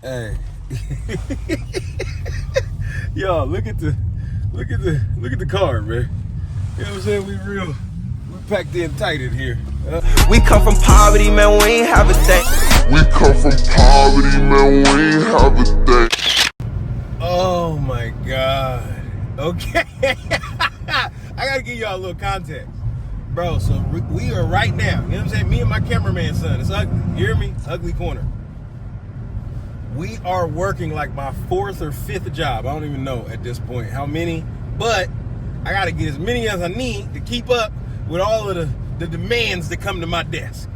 Hey. Yo, look at the car, man. You know what I'm saying? We packed in tight in here. We come from poverty, man, we ain't have a thing. We come from poverty, man, we ain't have a thing. Oh my God. Okay. I gotta give y'all a little context. Bro, so we are right now, you know what I'm saying? Me and my cameraman son, it's ugly. You hear me? Ugly corner. We are working like my 4th or 5th job. I don't even know at this point how many, but I gotta get as many as I need to keep up with all of the demands that come to my desk.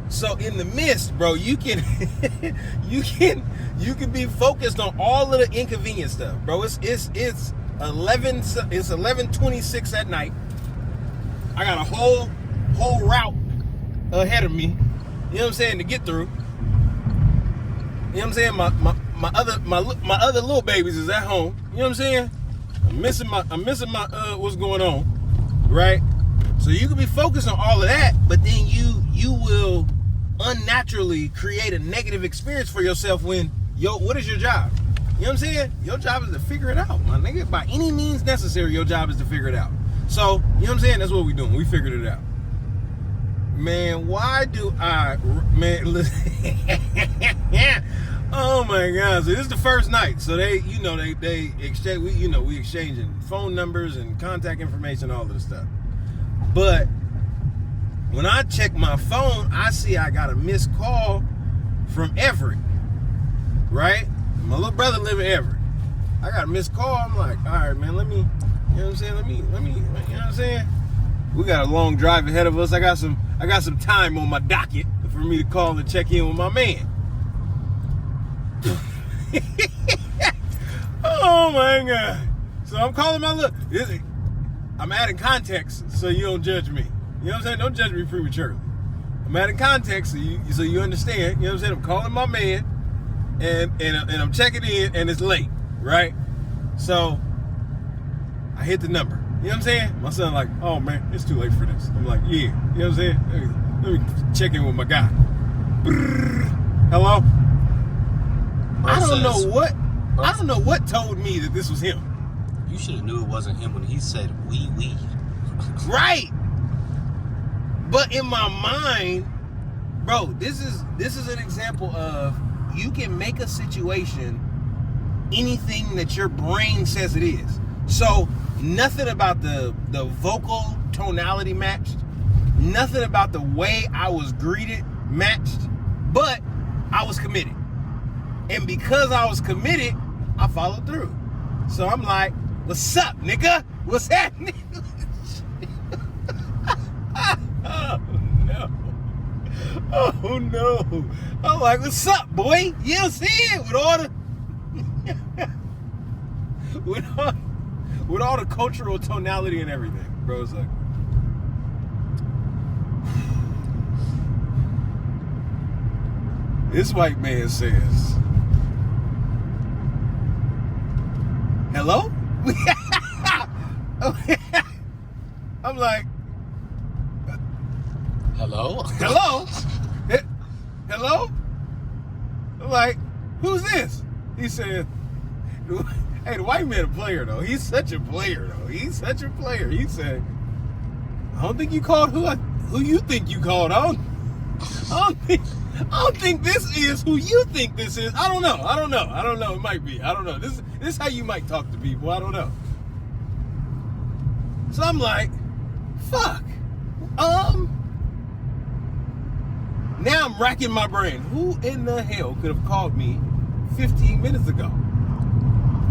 So in the midst, bro, you can you can be focused on all of the inconvenient stuff, bro. It's 11:26 at night. I got a whole route ahead of me. You know what I'm saying, to get through. You know what I'm saying? My other little babies is at home. You know what I'm saying? I'm missing my what's going on, right? So you can be focused on all of that, but then you will unnaturally create a negative experience for yourself when what is your job? You know what I'm saying? Your job is to figure it out, my nigga. By any means necessary, your job is to figure it out. So, you know what I'm saying? That's what we doing. We figured it out. Man, why do I, man, listen. Oh my God. So this is the first night. So they exchange, we exchanging phone numbers and contact information, all of this stuff. But when I check my phone, I see I got a missed call from Everett, right? My little brother live in Everett. I got a missed call. I'm like, all right, man, let me, you know what I'm saying? Let me, you know what I'm saying? We got a long drive ahead of us. I got some time on my docket for me to call and check in with my man. Oh my God. So I'm calling my little, I'm adding context so you don't judge me. You know what I'm saying? Don't judge me prematurely. I'm adding context so you understand. You know what I'm saying? I'm calling my man and I'm checking in and it's late, right? So I hit the number. You know what I'm saying? My son like, oh man, it's too late for this. I'm like, yeah. You know what I'm saying? Let me check in with my guy. Hello? I don't know what told me that this was him. You should have knew it wasn't him when he said we. Right. But in my mind, bro, this is an example of you can make a situation anything that your brain says it is. So nothing about the vocal tonality matched, nothing about the way I was greeted matched, but I was committed. And because I was committed, I followed through. So I'm like, what's up, nigga? What's happening? Oh no. I'm like, what's up, boy? You know what I'm saying? With all the cultural tonality and everything. Bro, it's like, this white man says, hello? I'm like, Hello? hello? Hello? I'm like, who's this? He said, hey, the white man a player though. He's such a player though. He's such a player. He said, I don't think you called who you think you called. I don't think this is who you think this is. I don't know. It might be. I don't know. This is how you might talk to people. I don't know. So I'm like, fuck. Now I'm racking my brain. Who in the hell could have called me 15 minutes ago?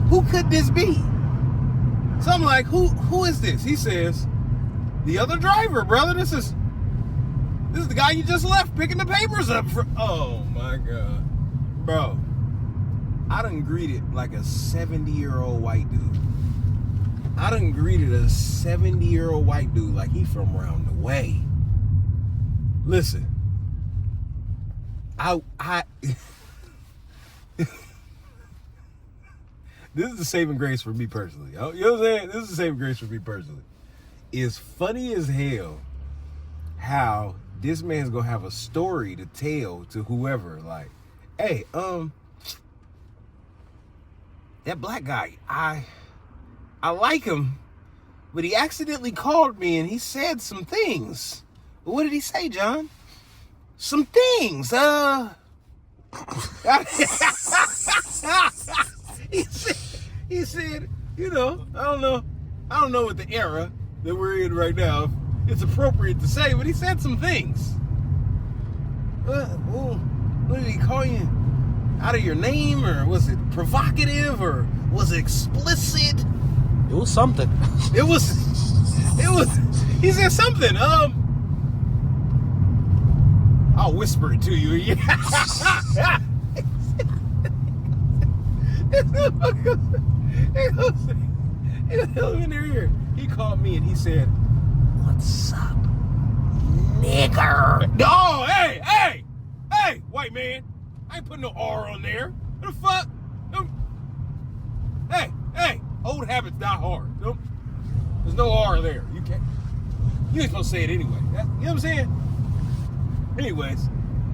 Who could this be? So I'm like, who is this? He says, the other driver, brother. This is the guy you just left picking the papers up for. Oh my God. Bro, I done greeted like a 70-year-old white dude. I done greeted a 70-year-old white dude like he from around the way. Listen, I this is the saving grace for me personally. You know what I'm saying? This is the saving grace for me personally. It's funny as hell how this man's gonna have a story to tell to whoever. Like, hey, that black guy, I like him, but he accidentally called me and he said some things. What did he say, John? Some things. He said, you know, I don't know what the era that we're in right now, it's appropriate to say, but he said some things. What did he call you? Out of your name, or was it provocative, or was it explicit? It was something. It was. He said something. I'll whisper it to you. Yeah. In their ear. He called me and he said, "What's up, nigger?" Oh, hey, white man. I ain't putting no R on there. What the fuck? Hey, old habits die hard. There's no R there. You ain't supposed to say it anyway. You know what I'm saying? Anyways,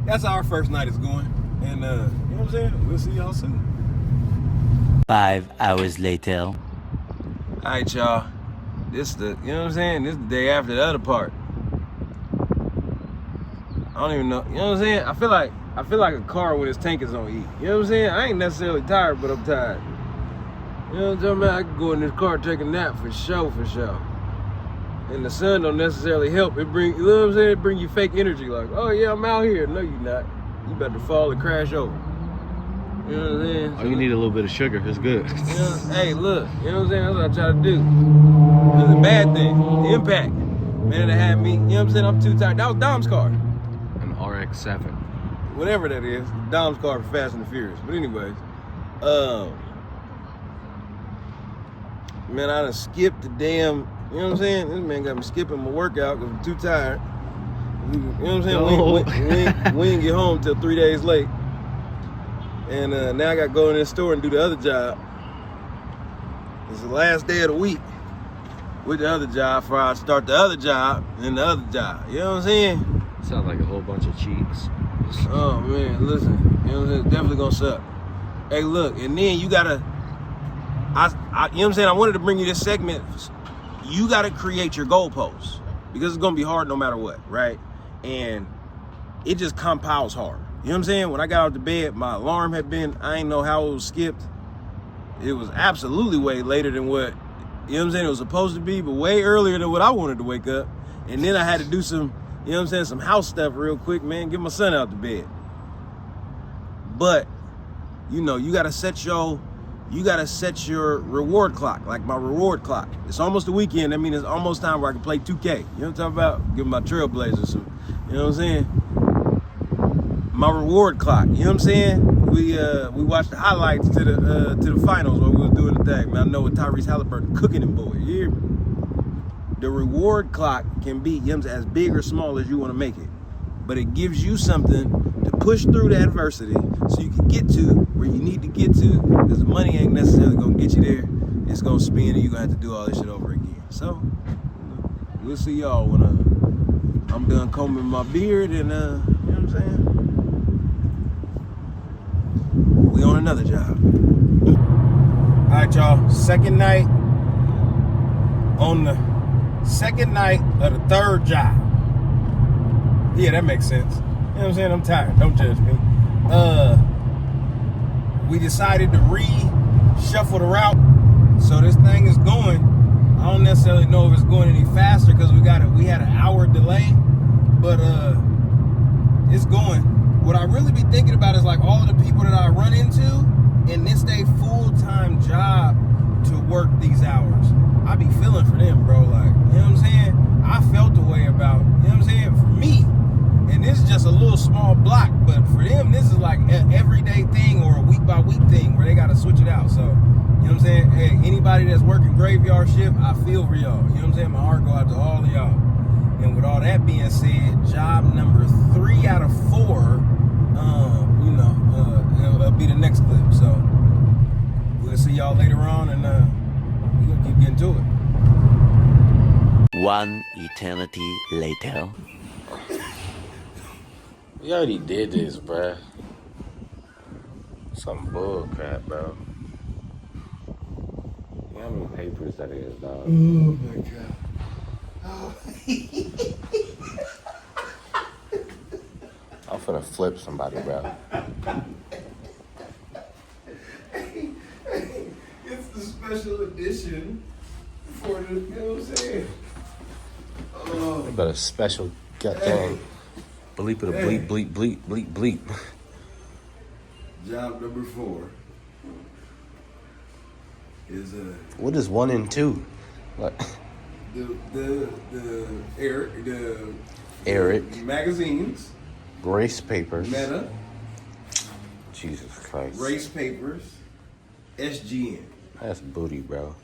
that's how our first night is going. And, you know what I'm saying? We'll see y'all soon. 5 hours later. All right, y'all. You know what I'm saying? This is the day after the other part. I don't even know. You know what I'm saying? I feel like a car when its tank is on E. You know what I'm saying? I ain't necessarily tired, but I'm tired. You know what I'm talking about? I can go in this car, take a nap for sure. And the sun don't necessarily help. It bring, you know what I'm saying? It bring you fake energy, like, oh yeah, I'm out here. No, you're not. You about to fall and crash over. You know what I'm saying? Oh, you need a little bit of sugar. It's good. You know, hey, look. You know what I'm saying? That's what I try to do. It's a bad thing. The impact. Man, that had me. You know what I'm saying? I'm too tired. That was Dom's car. An RX-7. Whatever that is. Dom's car for Fast and the Furious. But anyways, man, I done skipped the damn, you know what I'm saying? This man got me skipping my workout because I'm too tired. You know what I'm saying? No. We didn't get home till 3 days late. And now I got to go in this store and do the other job. It's the last day of the week with the other job before I start the other job and the other job. You know what I'm saying? Sounds like a whole bunch of cheeks. Oh, man, listen. You know what I'm saying? It's definitely going to suck. Hey, look, and then you got to, you know what I'm saying? I wanted to bring you this segment. You got to create your goalposts because it's going to be hard no matter what, right? And it just compiles hard. You know what I'm saying? When I got out of bed, my alarm had been, I ain't know how it was skipped. It was absolutely way later than what, you know what I'm saying, it was supposed to be, but way earlier than what I wanted to wake up. And then I had to do some, you know what I'm saying, some house stuff real quick, man, get my son out to bed. But, you know, you gotta set your reward clock, like my reward clock. It's almost the weekend, that means it's almost time where I can play 2K. You know what I'm talking about? Give my Trailblazers some, you know what I'm saying? My reward clock, you know what I'm saying? We watched the highlights to the finals while we was doing the thing. Man, I know what Tyrese Halliburton cooking them boy. You hear me? The reward clock can be, you know what I'm saying, as big or small as you want to make it. But it gives you something to push through the adversity so you can get to where you need to get to, because the money ain't necessarily gonna get you there. It's gonna spin and you're gonna have to do all this shit over again. So, we'll see y'all when I'm done combing my beard and, you know what I'm saying? We on another job. All right, y'all. Second night on the second night of the third job. Yeah, that makes sense. You know what I'm saying? I'm tired. Don't judge me. We decided to reshuffle the route. So this thing is going. I don't necessarily know if it's going any faster because we had an hour delay, but it's going. What I really be thinking about is like all of the people that I run into, and it's their full-time job to work these hours. I be feeling for them, bro. Like, you know what I'm saying? I felt the way about, you know what I'm saying? For me, and this is just a little small block, but for them, this is like an everyday thing or a week-by-week thing where they got to switch it out. So, you know what I'm saying? Hey, anybody that's working graveyard shift, I feel for y'all. You know what I'm saying? My heart go out to all of y'all. And with all that being said, job number 3 out of 4, you know, it'll be the next clip. So we'll see y'all later on, and we're gonna keep getting to it. One eternity later. We already did this, bruh. Some bull crap, bro. how many papers that is, dog. Oh my god. I'm finna flip somebody, bro. It's the special edition for the, you know what I'm saying? Oh, But a special goddamn bleep it a bleep, bleep, bleep, bleep, bleep. job number 4 is What is 1 and 2? What? the Eric. magazines, Race papers. Meta, Jesus Christ. race papers, SGN. That's booty, bro.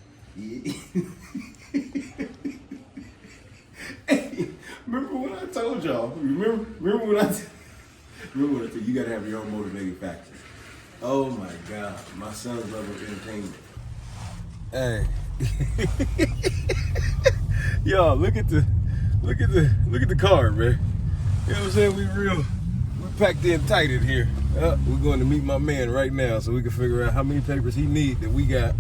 Hey, remember when I told y'all? Remember when I told you gotta have your own motivating factors. Oh my God, my son's level of entertainment. Hey, y'all, look at the car, man. You know what I'm saying? We're packed in tight in here. We're going to meet my man right now so we can figure out how many papers he need that we got.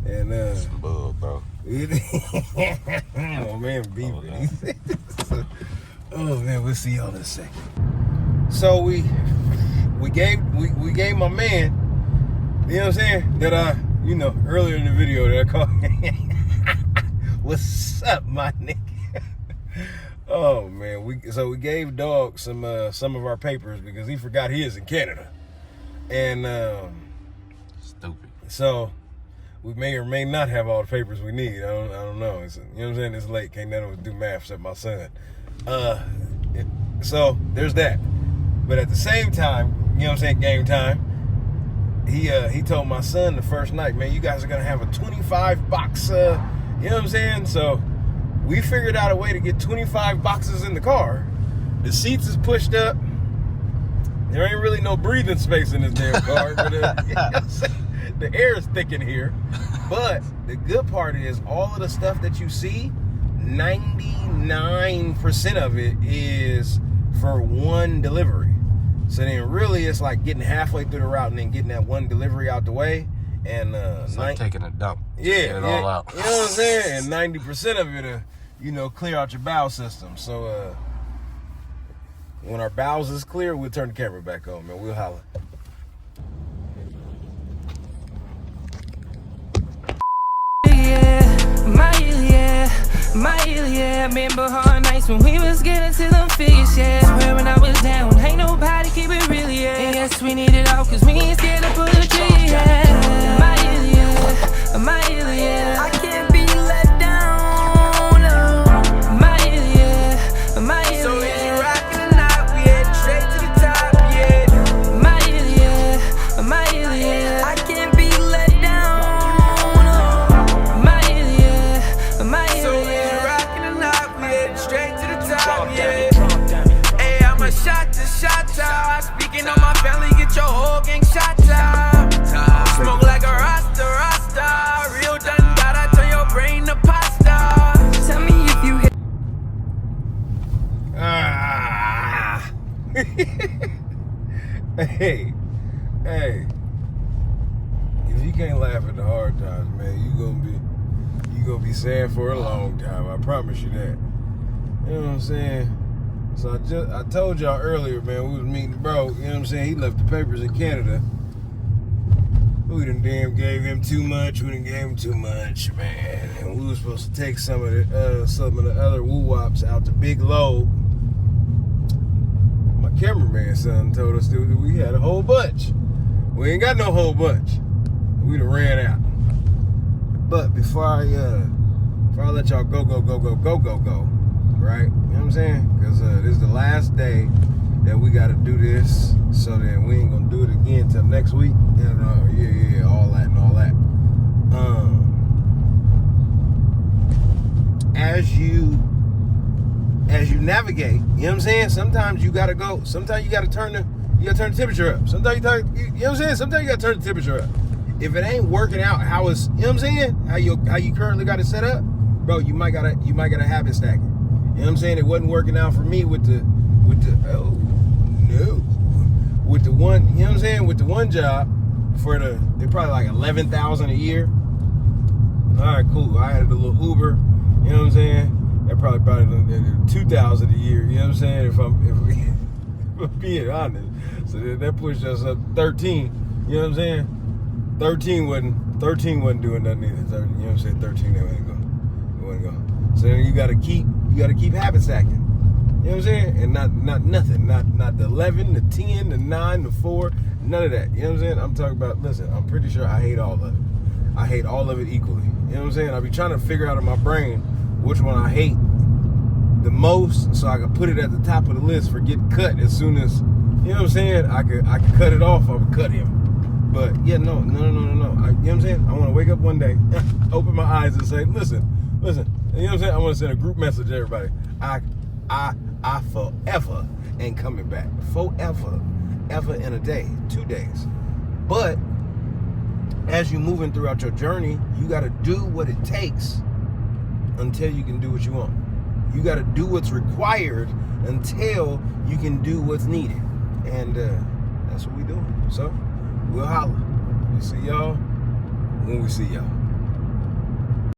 And Some bull, bro. oh man, oh man, we'll see y'all in a second. So we gave my man, you know what I'm saying, that earlier in the video that I called what's up, my nigga? Oh man, we gave Dog some of our papers because he forgot his in Canada. And Stupid. so we may or may not have all the papers we need. I don't know. You know what I'm saying? It's late. Can't none of us do math except my son. So there's that. But at the same time, you know what I'm saying, game time, he told my son the first night, man, you guys are going to have a 25 box, you know what I'm saying? So we figured out a way to get 25 boxes in the car. The seats is pushed up. There ain't really no breathing space in this damn car. But, you know what I'm saying? The air is thick in here, but the good part is all of the stuff that you see, 99% of it is for one delivery. So then really it's like getting halfway through the route and then getting that one delivery out the way. And it's like taking a dump. Yeah, Get it all out. You know what I'm saying? And 90% of it, clear out your bowel system. So when our bowels is clear, we'll turn the camera back on, man. We'll holler. Remember hard nights when we was getting to them figures, yeah. Where when I was down, ain't nobody keep it real, yeah. And yes, we need it all, cause we ain't scared to pull the trigger, yeah. My yeah. I can't be let down, no. My yeah. So if you rockin' or not, we heading straight to the top, yeah. My yeah. I can't be let down, no. My yeah. So if you rockin' or not, we heading straight to the top, yeah. Hey, I'm a shot top. Speaking on my family, get your whole gang shot top. Smoke like a rasta. Real done, gotta turn your brain to pasta. Tell me if you hit. Hey. If you can't laugh at the hard times, man, you gonna be sad for a long time. I promise you that. You know what I'm saying? So I told y'all earlier, man, we was meeting bro, you know what I'm saying? He left the papers in Canada. We done damn gave him too much. We done gave him too much, man. And we were supposed to take some of the other woo-wops out to Big Lobe. My cameraman son told us that we had a whole bunch. We ain't got no whole bunch. We done ran out. But before I let y'all go, right? You know what I'm saying? Because this is the last day that we got to do this, so then we ain't gonna do it again till next week. And all that. As you navigate, you know what I'm saying? Sometimes you gotta go. Sometimes you gotta turn the temperature up. Sometimes you know what I'm saying? Sometimes you gotta turn the temperature up. If it ain't working out how it's, you know what I'm saying? How you currently got it set up, bro, you might gotta habit stack it. You know what I'm saying? It wasn't working out for me with the one, you know what I'm saying? With the one job they're probably like $11,000 a year. All right, cool. I added a little Uber. You know what I'm saying? That probably brought it 2,000 a year. You know what I'm saying? If I'm being honest. So that pushed us up 13. You know what I'm saying? 13 wasn't doing nothing either. You know what I'm saying? 13 that wasn't going. So then you gotta keep habit stacking. You know what I'm saying? And not nothing. Not the 11, the 10, the 9, the 4, none of that. You know what I'm saying? I'm talking about, listen, I'm pretty sure I hate all of it. I hate all of it equally. You know what I'm saying? I be trying to figure out in my brain which one I hate the most so I can put it at the top of the list for getting cut as soon as, you know what I'm saying? I could cut it off, I would cut him. But yeah, no. You know what I'm saying? I want to wake up one day, open my eyes and say, listen. You know what I'm saying? I want to send a group message to everybody. I forever ain't coming back. Forever. Ever in a day. 2 days. But as you're moving throughout your journey, you got to do what it takes until you can do what you want. You got to do what's required until you can do what's needed. And that's what we doing. So, we'll holler. We see y'all when we see y'all.